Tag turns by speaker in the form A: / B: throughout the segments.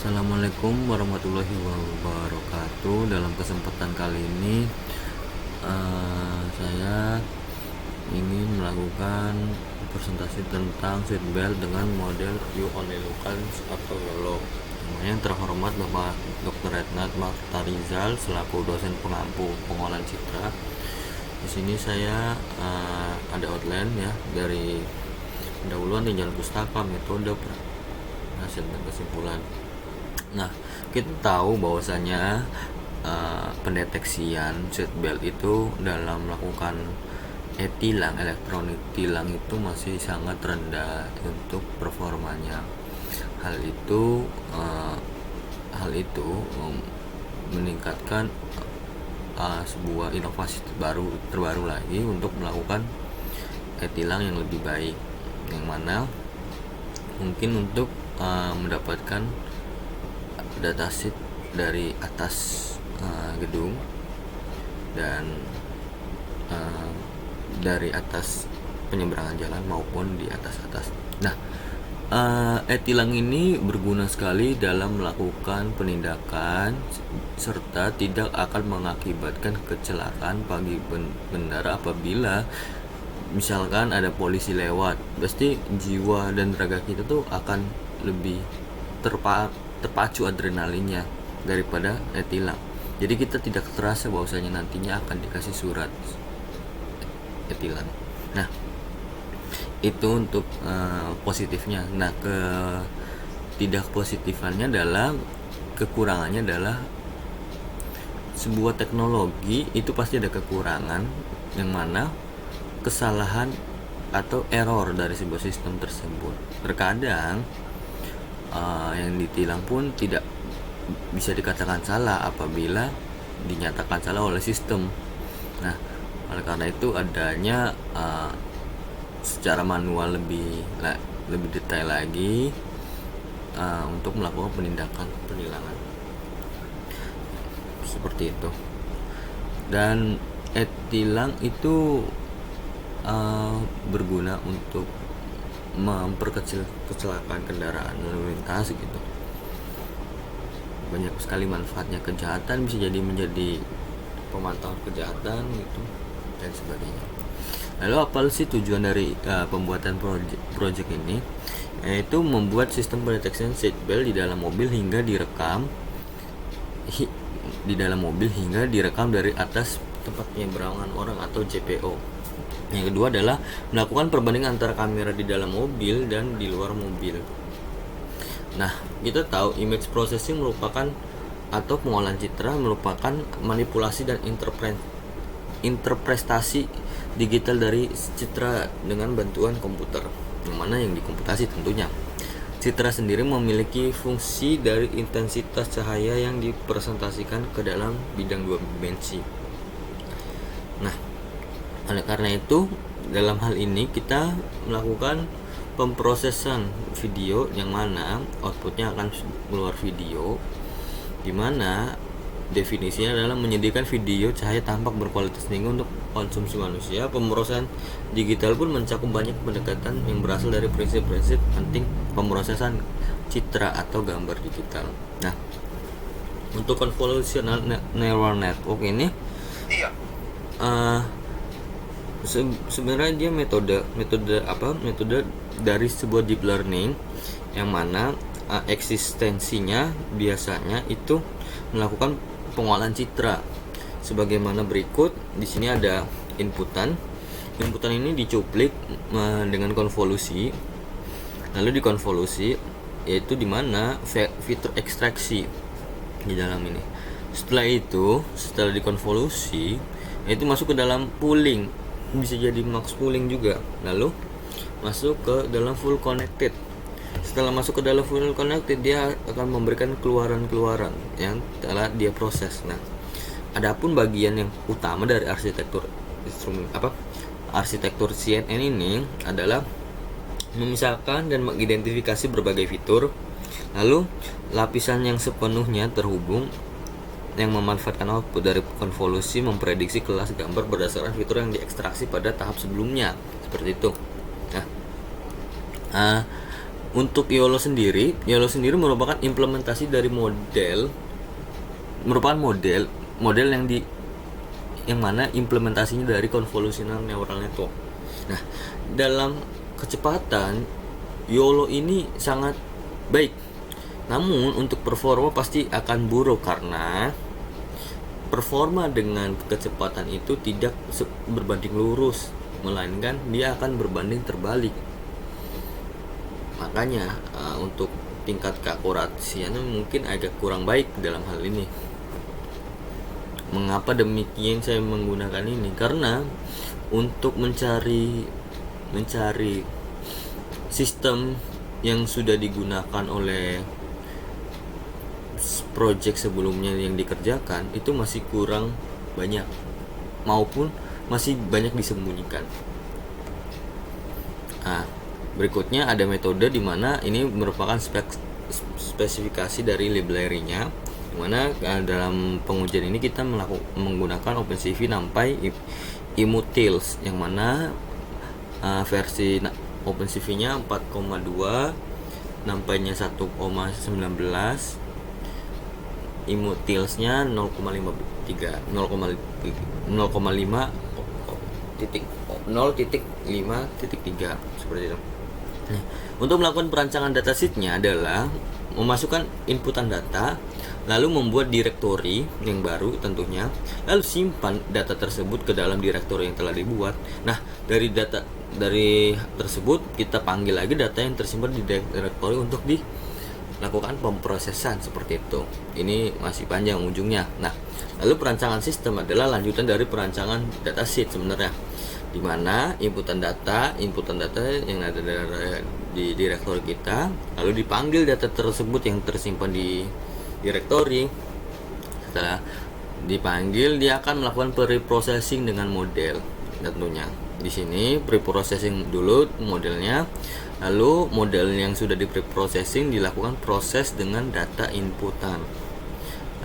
A: Assalamualaikum warahmatullahi wabarakatuh. Dalam kesempatan kali ini saya ingin melakukan presentasi tentang seatbelt dengan model You Only Look atau YOLO. Yang terhormat Bapak Dr. Retnat Martarizal selaku dosen pengampu pengolahan citra. Di sini saya ada outline ya dari pendahuluan dan jalan pustaka, metode, hasil dan kesimpulan. Nah, kita tahu bahwasanya pendeteksian seatbelt itu dalam melakukan e-tilang, elektronik tilang itu masih sangat rendah untuk performanya. Hal itu meningkatkan sebuah inovasi terbaru lagi untuk melakukan e-tilang yang lebih baik, yang mana mungkin untuk mendapatkan datasheet dari atas gedung dan dari atas penyeberangan jalan maupun di atas. Nah, e-tilang ini berguna sekali dalam melakukan penindakan serta tidak akan mengakibatkan kecelakaan bagi pengendara. Apabila misalkan ada polisi lewat, pasti jiwa dan raga kita tuh akan lebih terpacu adrenalinnya daripada e-tilang. Jadi kita tidak terasa bahwasanya nantinya akan dikasih surat e-tilang. Nah, itu untuk positifnya. Nah, tidak positifannya adalah kekurangannya adalah sebuah teknologi itu pasti ada kekurangan, yang mana kesalahan atau error dari sebuah sistem tersebut. Terkadang yang ditilang pun tidak bisa dikatakan salah apabila dinyatakan salah oleh sistem. Nah, oleh karena itu adanya secara manual lebih detail lagi untuk melakukan penilangan seperti itu. Dan e-tilang itu berguna untuk memperkecil kecelakaan kendaraan lalu lintas gitu. Banyak sekali manfaatnya. Kejahatan bisa menjadi pemantauan kejahatan gitu dan sebagainya. Lalu apa sih tujuan dari pembuatan project ini? Yaitu membuat sistem pendeteksi seatbelt di dalam mobil hingga direkam dari atas tempat penyeberangan orang atau JPO. Yang kedua adalah melakukan perbandingan antara kamera di dalam mobil dan di luar mobil. Nah, kita tahu image processing merupakan atau pengolahan citra merupakan manipulasi dan interpretasi digital dari citra dengan bantuan komputer, yang mana yang dikomputasi tentunya. Citra sendiri memiliki fungsi dari intensitas cahaya yang dipresentasikan ke dalam bidang dua dimensi. Nah, oleh karena itu, dalam hal ini kita melakukan pemrosesan video, yang mana outputnya akan keluar video, dimana definisinya adalah menyediakan video cahaya tampak berkualitas tinggi untuk konsumsi manusia. Pemrosesan digital pun mencakup banyak pendekatan yang berasal dari prinsip-prinsip penting pemrosesan citra atau gambar digital. Nah, untuk convolutional neural network ini sebenarnya dia metode dari sebuah deep learning, yang mana eksistensinya biasanya itu melakukan pengolahan citra sebagaimana berikut. Di sini ada inputan ini dicuplik dengan konvolusi, lalu dikonvolusi, yaitu dimana fitur ekstraksi di dalam ini. Setelah dikonvolusi, itu masuk ke dalam pooling, bisa jadi max pooling juga, lalu masuk ke dalam full connected. Setelah masuk ke dalam full connected, dia akan memberikan keluaran yang telah dia proses. Nah, adapun bagian yang utama dari arsitektur CNN ini adalah memisahkan dan mengidentifikasi berbagai fitur, lalu lapisan yang sepenuhnya terhubung yang memanfaatkan output dari konvolusi memprediksi kelas gambar berdasarkan fitur yang diekstraksi pada tahap sebelumnya, seperti itu. Nah, Untuk YOLO sendiri merupakan implementasi dari merupakan model yang mana implementasinya dari convolutional neural network. Nah, dalam kecepatan YOLO ini sangat baik. Namun untuk performa pasti akan buruk karena performa dengan kecepatan itu tidak berbanding lurus, melainkan dia akan berbanding terbalik. Makanya untuk tingkat keakurasiannya mungkin agak kurang baik dalam hal ini. Mengapa demikian saya menggunakan ini? Karena untuk mencari sistem yang sudah digunakan oleh project sebelumnya yang dikerjakan itu masih kurang banyak maupun masih banyak disembunyikan. Berikutnya ada metode di mana ini merupakan spesifikasi dari library-nya, di mana dalam pengujian ini kita menggunakan OpenCV NumPy Imutils, yang mana versi OpenCV-nya 4,2, NumPy-nya 1,19, Imutils-nya 0,5 seperti itu. Nah, untuk melakukan perancangan datasheet-nya adalah memasukkan inputan data, lalu membuat direktori yang baru tentunya, lalu simpan data tersebut ke dalam direktori yang telah dibuat. Nah, dari data tersebut kita panggil lagi data yang tersimpan di direktori untuk dilakukan pemrosesan seperti itu. Ini masih panjang ujungnya. Nah, lalu perancangan sistem adalah lanjutan dari perancangan datasheet sebenarnya, di mana inputan data yang ada di direktori kita, lalu dipanggil data tersebut yang tersimpan di direktori. Setelah dipanggil, dia akan melakukan pre-processing dengan model tentunya. Di sini pre-processing dulu modelnya, lalu model yang sudah di pre-processing dilakukan proses dengan data inputan,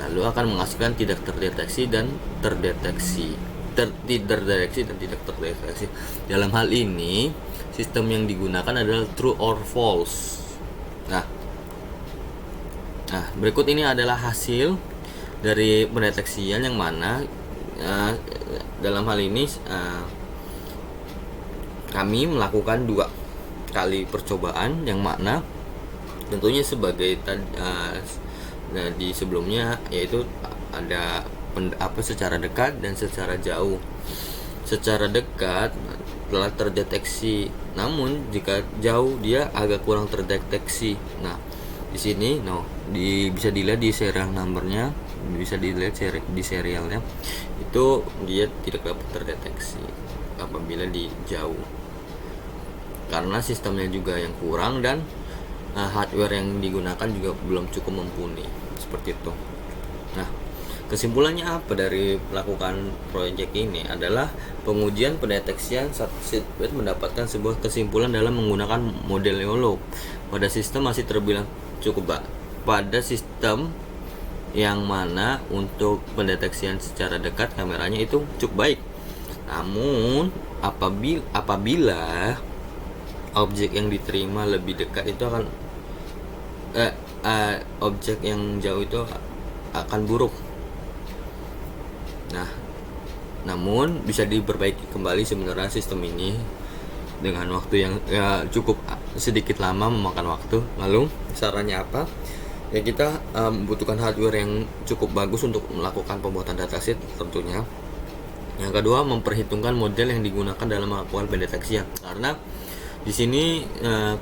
A: lalu akan menghasilkan tidak terdeteksi dan terdeteksi. Dalam hal ini sistem yang digunakan adalah true or false. Nah, berikut ini adalah hasil dari pendeteksian, yang mana dalam hal ini kami melakukan 2 kali percobaan, yang mana tentunya sebagai di sebelumnya, yaitu ada secara dekat dan secara jauh. Secara dekat telah terdeteksi, namun jika jauh dia agak kurang terdeteksi. Nah, di sini bisa dilihat di serial numbernya, bisa dilihat di serialnya, itu dia tidak dapat terdeteksi apabila di jauh, karena sistemnya juga yang kurang dan hardware yang digunakan juga belum cukup mumpuni, seperti itu. Nah, kesimpulannya apa dari melakukan proyek ini adalah pengujian pendeteksian Seatbelt mendapatkan sebuah kesimpulan dalam menggunakan model YOLO pada sistem masih terbilang cukup pada sistem yang mana untuk pendeteksian secara dekat kameranya itu cukup baik. Namun apabila objek yang diterima lebih dekat itu akan objek yang jauh itu akan buruk. Nah, namun bisa diperbaiki kembali sebenarnya sistem ini dengan waktu yang cukup sedikit lama, memakan waktu. Lalu sarannya apa? Ya, kita membutuhkan hardware yang cukup bagus untuk melakukan pembuatan datasheet tentunya. Yang kedua, memperhitungkan model yang digunakan dalam melakukan pendeteksian, karena di sini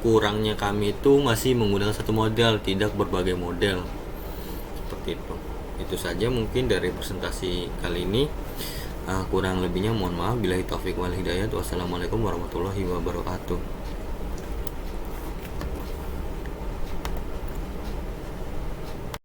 A: kurangnya kami itu masih menggunakan satu model, tidak berbagai model seperti itu. Itu saja mungkin dari presentasi kali ini. Kurang lebihnya mohon maaf. Billahi taufiq wal hidayah. Wassalamualaikum warahmatullahi wabarakatuh.